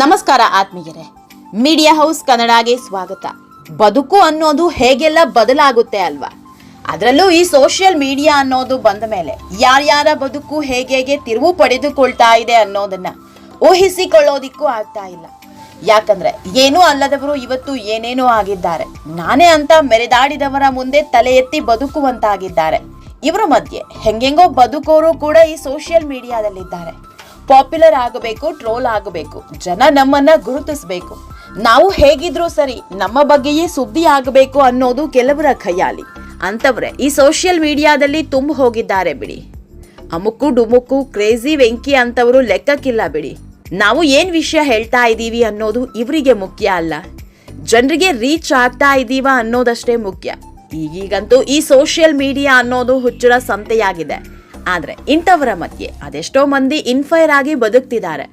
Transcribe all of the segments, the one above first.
ನಮಸ್ಕಾರ ಆತ್ಮೀಯರೇ, media house ಕನ್ನಡಗೆ ಸ್ವಾಗತ. ಬದುಕು ಅನ್ನೋದು ಹೇಗೆಲ್ಲ ಬದಲಾಗುತ್ತೆ ಅಲ್ವಾ? ಅದರಲ್ಲೂ ಈ ಸೋಷಿಯಲ್ ಮೀಡಿಯಾ ಅನ್ನೋದು ಬಂದ ಮೇಲೆ ಯಾರ್ಯಾರ ಬದುಕು ಹೇಗೆ ತಿರುವು ಪಡೆದುಕೊಳ್ತಾ ಇದೆ ಅನ್ನೋದನ್ನ ಊಹಿಸಿಕೊಳ್ಳೋದಿಕ್ಕೂ ಆಗ್ತಾ ಇಲ್ಲ. ಯಾಕಂದ್ರೆ ಏನೂ ಅಲ್ಲದವರು ಇವತ್ತು ಏನೇನೋ ಆಗಿದ್ದಾರೆ. ನಾನೇ ಅಂತ ಮೆರೆದಾಡಿದವರ ಮುಂದೆ ತಲೆ ಎತ್ತಿ ಬದುಕುವಂತಾಗಿದ್ದಾರೆ. ಇವರ ಮಧ್ಯೆ ಹೆಂಗೆಂಗೋ ಬದುಕೋರು ಕೂಡ ಈ ಸೋಷಿಯಲ್ ಮೀಡಿಯಾದಲ್ಲಿದ್ದಾರೆ. ಪಾಪ್ಯುಲರ್ ಆಗಬೇಕು, ಟ್ರೋಲ್ ಆಗಬೇಕು, ಜನ ನಮ್ಮನ್ನ ಗುರುತಿಸಬೇಕು, ನಾವು ಹೇಗಿದ್ರೂ ಸರಿ ನಮ್ಮ ಬಗ್ಗೆಯೇ ಸುದ್ದಿ ಆಗಬೇಕು ಅನ್ನೋದು ಕೆಲವರ ಖಯಾಲಿ. ಅಂತವ್ರೆ ಈ ಸೋಷಿಯಲ್ ಮೀಡಿಯಾದಲ್ಲಿ ತುಂಬ ಹೋಗಿದ್ದಾರೆ ಬಿಡಿ. ಅಮುಕ್ಕು ಡುಮುಕ್ಕು ಕ್ರೇಜಿ ವೆಂಕಿ ಅಂತವರು ಲೆಕ್ಕಕ್ಕಿಲ್ಲ ಬಿಡಿ. ನಾವು ಏನ್ ವಿಷಯ ಹೇಳ್ತಾ ಇದ್ದೀವಿ ಅನ್ನೋದು ಇವರಿಗೆ ಮುಖ್ಯ ಅಲ್ಲ, ಜನರಿಗೆ ರೀಚ್ ಆಗ್ತಾ ಇದ್ದೀವ ಅನ್ನೋದಷ್ಟೇ ಮುಖ್ಯ. ಈಗೀಗಂತೂ ಈ ಸೋಷಿಯಲ್ ಮೀಡಿಯಾ ಅನ್ನೋದು ಹುಚ್ಚರ ಸಂತೆಯಾಗಿದೆ. ಆದ್ರೆ ಇಂಥವರ ಮಧ್ಯೆ ಅದೆಷ್ಟೋ ಮಂದಿ ಇನ್ಫೈರ್ ಆಗಿ ಬದುಕ್ತಿದ್ದಾರೆ.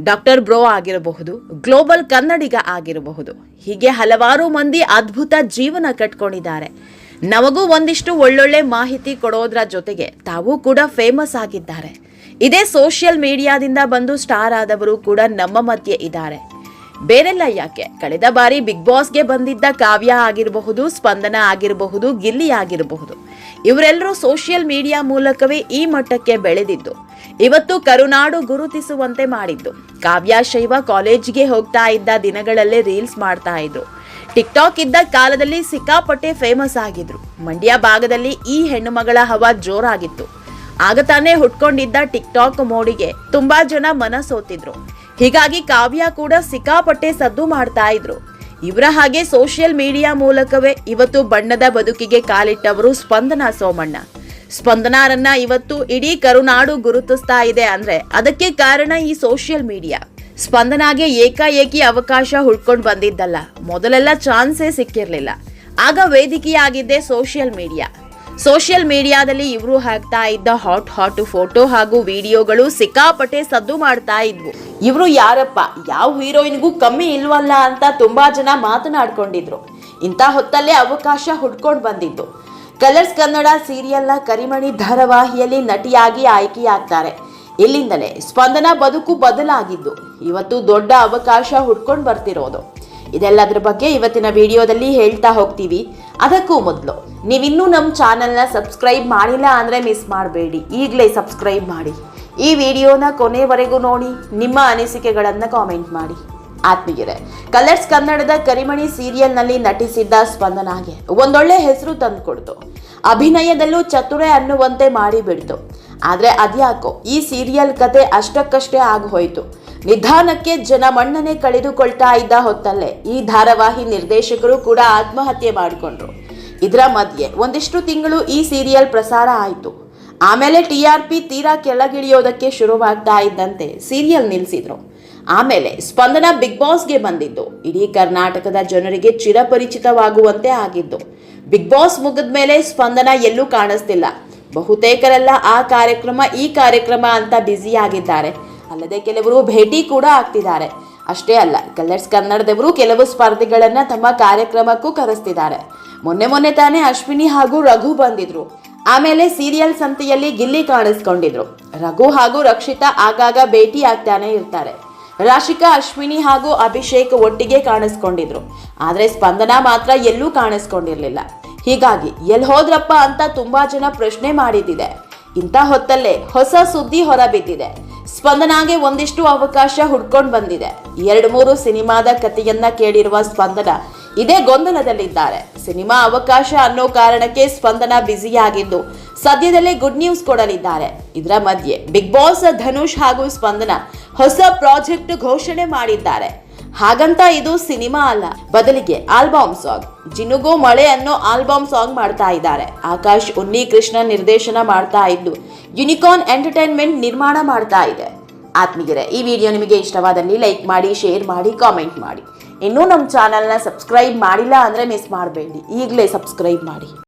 ಡಾಕ್ಟರ್ ಬ್ರೋ ಆಗಿರಬಹುದು, ಗ್ಲೋಬಲ್ ಕನ್ನಡಿಗ ಆಗಿರಬಹುದು, ಹೀಗೆ ಹಲವಾರು ಮಂದಿ ಅದ್ಭುತ ಜೀವನ ಕಟ್ಕೊಂಡಿದ್ದಾರೆ. ನಮಗೂ ಒಂದಿಷ್ಟು ಒಳ್ಳೊಳ್ಳೆ ಮಾಹಿತಿ ಕೊಡೋದ್ರ ಜೊತೆಗೆ ತಾವು ಕೂಡ ಫೇಮಸ್ ಆಗಿದ್ದಾರೆ. ಇದೇ ಸೋಷಿಯಲ್ ಮೀಡಿಯಾದಿಂದ ಬಂದು ಸ್ಟಾರ್ ಆದವರು ಕೂಡ ನಮ್ಮ ಮಧ್ಯೆ ಇದ್ದಾರೆ. ಬೇರೆಲ್ಲ ಯಾಕೆ, ಕಳೆದ ಬಾರಿ ಬಿಗ್ ಬಾಸ್ಗೆ ಬಂದಿದ್ದ ಕಾವ್ಯ ಆಗಿರಬಹುದು, ಸ್ಪಂದನ ಆಗಿರಬಹುದು, ಗಿಲ್ಲಿ ಆಗಿರಬಹುದು, ಇವರೆಲ್ಲರೂ ಸೋಷಿಯಲ್ ಮೀಡಿಯಾ ಮೂಲಕವೇ ಈ ಮಟ್ಟಕ್ಕೆ ಬೆಳೆದಿದ್ದು, ಇವತ್ತು ಕರುನಾಡು ಗುರುತಿಸುವಂತೆ ಮಾಡಿದ್ದು. ಕಾವ್ಯ ಶೈವ ಕಾಲೇಜ್ಗೆ ಹೋಗ್ತಾ ಇದ್ದ ದಿನಗಳಲ್ಲೇ ರೀಲ್ಸ್ ಮಾಡ್ತಾ ಇದ್ರು. ಟಿಕ್ಟಾಕ್ ಇದ್ದ ಕಾಲದಲ್ಲಿ ಸಿಕ್ಕಾಪಟ್ಟೆ ಫೇಮಸ್ ಆಗಿದ್ರು. ಮಂಡ್ಯ ಭಾಗದಲ್ಲಿ ಈ ಹೆಣ್ಣು ಮಗಳ ಹವಾ ಜೋರಾಗಿತ್ತು. ಆಗ ತಾನೇ ಹುಟ್ಕೊಂಡಿದ್ದ ಟಿಕ್ಟಾಕ್ ಮೋಡಿಗೆ ತುಂಬಾ ಜನ ಮನಸೋತಿದ್ರು. ಹೀಗಾಗಿ ಕಾವ್ಯ ಕೂಡ ಸಿಕ್ಕಾಪಟ್ಟೆ ಸದ್ದು ಮಾಡ್ತಾ ಇದ್ರು. ಇವರ ಹಾಗೆ ಸೋಷಿಯಲ್ ಮೀಡಿಯಾ ಮೂಲಕವೇ ಇವತ್ತು ಬಣ್ಣದ ಬದುಕಿಗೆ ಕಾಲಿಟ್ಟವರು ಸ್ಪಂದನ ಸೋಮಣ್ಣ. ಸ್ಪಂದನಾರನ್ನ ಇವತ್ತು ಇಡೀ ಕರುನಾಡು ಗುರುತಿಸ್ತಾ ಇದೆ ಅಂದ್ರೆ ಅದಕ್ಕೆ ಕಾರಣ ಈ ಸೋಷಿಯಲ್ ಮೀಡಿಯಾ. ಸ್ಪಂದನಾಗೆ ಏಕಾಏಕಿ ಅವಕಾಶ ಹುಡ್ಕೊಂಡು ಬಂದಿದ್ದಲ್ಲ, ಮೊದಲೆಲ್ಲ ಚಾನ್ಸೇ ಸಿಕ್ಕಿರ್ಲಿಲ್ಲ. ಆಗ ವೇದಿಕೆಯಾಗಿದ್ದೆ ಸೋಷಿಯಲ್ ಮೀಡಿಯಾ. ಸೋಷಿಯಲ್ ಮೀಡಿಯಾದಲ್ಲಿ ಇವರು ಹಾಕ್ತಾ ಇದ್ದ ಹಾಟ್ ಫೋಟೋ ಹಾಗೂ ವಿಡಿಯೋಗಳು ಸಿಕ್ಕಾಪಟ್ಟೆ ಸದ್ದು ಮಾಡ್ತಾ ಇದ್ವು. ಇವರು ಯಾರಪ್ಪ, ಯಾವ ಹೀರೋಯಿನ್ಗೂ ಕಮ್ಮಿ ಇಲ್ವಲ್ಲ ಅಂತ ತುಂಬಾ ಜನ ಮಾತನಾಡ್ಕೊಂಡಿದ್ರು. ಇಂಥ ಹೊತ್ತಲ್ಲೇ ಅವಕಾಶ ಹುಡ್ಕೊಂಡು ಬಂದಿದ್ದು. ಕಲರ್ಸ್ ಕನ್ನಡ ಸೀರಿಯಲ್ನ ಕರಿಮಣಿ ಧಾರಾವಾಹಿಯಲ್ಲಿ ನಟಿಯಾಗಿ ಆಯ್ಕೆಯಾಗ್ತಾರೆ. ಇಲ್ಲಿಂದಲೇ ಸ್ಪಂದನ ಬದುಕು ಬದಲಾಗಿದ್ದು ಇವತ್ತು ದೊಡ್ಡ ಅವಕಾಶ ಹುಡ್ಕೊಂಡು ಬರ್ತಿರೋದು. ಇದೆಲ್ಲದ್ರ ಬಗ್ಗೆ ಇವತ್ತಿನ ವಿಡಿಯೋದಲ್ಲಿ ಹೇಳ್ತಾ ಹೋಗ್ತೀವಿ. ಅದಕ್ಕೂ ಮೊದಲು ನೀವಿನ್ನೂ ನಮ್ಮ ಚಾನೆಲ್ನ ಸಬ್ಸ್ಕ್ರೈಬ್ ಮಾಡಿಲ್ಲ ಅಂದರೆ ಮಿಸ್ ಮಾಡಬೇಡಿ, ಈಗಲೇ ಸಬ್ಸ್ಕ್ರೈಬ್ ಮಾಡಿ. ಈ ವಿಡಿಯೋನ ಕೊನೆವರೆಗೂ ನೋಡಿ, ನಿಮ್ಮ ಅನಿಸಿಕೆಗಳನ್ನು ಕಾಮೆಂಟ್ ಮಾಡಿ. ಆತ್ಮೀಯರೇ, ಕಲರ್ಸ್ ಕನ್ನಡದ ಕರಿಮಣಿ ಸೀರಿಯಲ್ನಲ್ಲಿ ನಟಿಸಿದ್ದ ಸ್ಪಂದನಾಗೆ ಒಂದೊಳ್ಳೆ ಹೆಸರು ತಂದುಕೊಡ್ತು. ಅಭಿನಯದಲ್ಲೂ ಚತುರೆ ಅನ್ನುವಂತೆ ಮಾಡಿಬಿಡ್ತು. ಆದರೆ ಅದ್ಯಾಕೋ ಈ ಸೀರಿಯಲ್ ಕತೆ ಅಷ್ಟಕ್ಕಷ್ಟೇ ಆಗೋಯ್ತು. ನಿಧಾನಕ್ಕೆ ಜನ ಮಣ್ಣನೆ ಕಳೆದುಕೊಳ್ತಾ ಇದ್ದ ಹೊತ್ತಲ್ಲೇ ಈ ಧಾರಾವಾಹಿ ನಿರ್ದೇಶಕರು ಕೂಡ ಆತ್ಮಹತ್ಯೆ ಮಾಡಿಕೊಂಡ್ರು. ಇದರ ಮಧ್ಯೆ ಒಂದಿಷ್ಟು ತಿಂಗಳು ಈ ಸೀರಿಯಲ್ ಪ್ರಸಾರ ಆಯಿತು. ಆಮೇಲೆ TRP ತೀರಾ ಕೆಳಗಿಳಿಯೋದಕ್ಕೆ ಶುರುವಾಗ್ತಾ ಇದ್ದಂತೆ ಸೀರಿಯಲ್ ನಿಲ್ಲಿಸಿದ್ರು. ಆಮೇಲೆ ಸ್ಪಂದನ ಬಿಗ್ ಬಾಸ್ಗೆ ಬಂದಿದ್ದು ಇಡೀ ಕರ್ನಾಟಕದ ಜನರಿಗೆ ಚಿರಪರಿಚಿತವಾಗುವಂತೆ ಆಗಿದ್ದು. ಬಿಗ್ ಬಾಸ್ ಮುಗಿದ ಮೇಲೆ ಸ್ಪಂದನ ಎಲ್ಲೂ ಕಾಣಿಸ್ತಿಲ್ಲ. ಬಹುತೇಕರೆಲ್ಲ ಆ ಕಾರ್ಯಕ್ರಮ ಈ ಕಾರ್ಯಕ್ರಮ ಅಂತ ಬ್ಯುಸಿ ಆಗಿದ್ದಾರೆ. ಅಲ್ಲದೆ ಕೆಲವರು ಭೇಟಿ ಕೂಡ ಆಗ್ತಿದ್ದಾರೆ. ಅಷ್ಟೇ ಅಲ್ಲ, ಕಲರ್ಸ್ ಕನ್ನಡದವರು ಕೆಲವು ಸ್ಪರ್ಧಿಗಳನ್ನ ತಮ್ಮ ಕಾರ್ಯಕ್ರಮಕ್ಕೂ ಕರೆಸ್ತಿದ್ದಾರೆ. ಮೊನ್ನೆ ತಾನೇ ಅಶ್ವಿನಿ ಹಾಗೂ ರಘು ಬಂದಿದ್ರು. ಆಮೇಲೆ ಸೀರಿಯಲ್ ಸಂತೆಯಲ್ಲಿ ಗಿಲ್ಲಿ ಕಾಣಿಸ್ಕೊಂಡಿದ್ರು. ರಘು ಹಾಗೂ ರಕ್ಷಿತಾ ಆಗಾಗ ಭೇಟಿ ಆಗ್ತಾನೆ ಇರ್ತಾರೆ. ರಾಶಿಕಾ, ಅಶ್ವಿನಿ ಹಾಗೂ ಅಭಿಷೇಕ್ ಒಟ್ಟಿಗೆ ಕಾಣಿಸ್ಕೊಂಡಿದ್ರು. ಆದ್ರೆ ಸ್ಪಂದನ ಮಾತ್ರ ಎಲ್ಲೂ ಕಾಣಿಸ್ಕೊಂಡಿರ್ಲಿಲ್ಲ. ಹೀಗಾಗಿ ಎಲ್ಲಿ ಹೋದ್ರಪ್ಪ ಅಂತ ತುಂಬಾ ಜನ ಪ್ರಶ್ನೆ ಮಾಡಿದ್ದಿದೆ. ಇಂಥ ಹೊತ್ತಲ್ಲೇ ಹೊಸ ಸುದ್ದಿ ಹೊರಬಿದ್ದಿದೆ. ಸ್ಪಂದನಾಗೆ ಒಂದಿಷ್ಟು ಅವಕಾಶ ಹುಡ್ಕೊಂಡು ಬಂದಿದೆ. 2-3 ಸಿನಿಮಾದ ಕಥೆಯನ್ನ ಕೇಳಿರುವ ಸ್ಪಂದನ ಇದೇ ಗೊಂದಲದಲ್ಲಿದ್ದಾರೆ. ಸಿನಿಮಾ ಅವಕಾಶ ಅನ್ನೋ ಕಾರಣಕ್ಕೆ ಸ್ಪಂದನ ಬ್ಯುಸಿಯಾಗಿದ್ದು ಸದ್ಯದಲ್ಲೇ ಗುಡ್ ನ್ಯೂಸ್ ಕೊಡಲಿದ್ದಾರೆ. ಇದರ ಮಧ್ಯೆ ಬಿಗ್ ಬಾಸ್ ಧನುಷ್ ಹಾಗೂ ಸ್ಪಂದನ ಹೊಸ ಪ್ರಾಜೆಕ್ಟ್ ಘೋಷಣೆ ಮಾಡಿದ್ದಾರೆ. ಹಾಗಂತ ಇದು ಸಿನಿಮಾ ಅಲ್ಲ, ಬದಲಿಗೆ ಆಲ್ಬಮ್ ಸಾಂಗ್. ಜಿನುಗೋ ಮಳೆ ಅನ್ನೋ ಆಲ್ಬಮ್ ಸಾಂಗ್ ಮಾಡ್ತಾ ಇದ್ದಾರೆ. ಆಕಾಶ್ ಉನ್ನಿಕೃಷ್ಣ ನಿರ್ದೇಶನ ಮಾಡ್ತಾ ಇದ್ದು ಯುನಿಕಾರ್ನ್ ಎಂಟರ್ಟೈನ್ಮೆಂಟ್ ನಿರ್ಮಾಣ ಮಾಡ್ತಾ ಇದೆ. ಆತ್ಮೀಯರೇ, ಈ ವಿಡಿಯೋ ನಿಮಗೆ ಇಷ್ಟವಾದಲ್ಲಿ ಲೈಕ್ ಮಾಡಿ, ಶೇರ್ ಮಾಡಿ, ಕಾಮೆಂಟ್ ಮಾಡಿ. ಇನ್ನೂ ನಮ್ಮ ಚಾನೆಲ್ನ ಸಬ್ಸ್ಕ್ರೈಬ್ ಮಾಡಿಲ್ಲ ಅಂದರೆ ಮಿಸ್ ಮಾಡಬೇಡಿ, ಈಗಲೇ ಸಬ್ಸ್ಕ್ರೈಬ್ ಮಾಡಿ.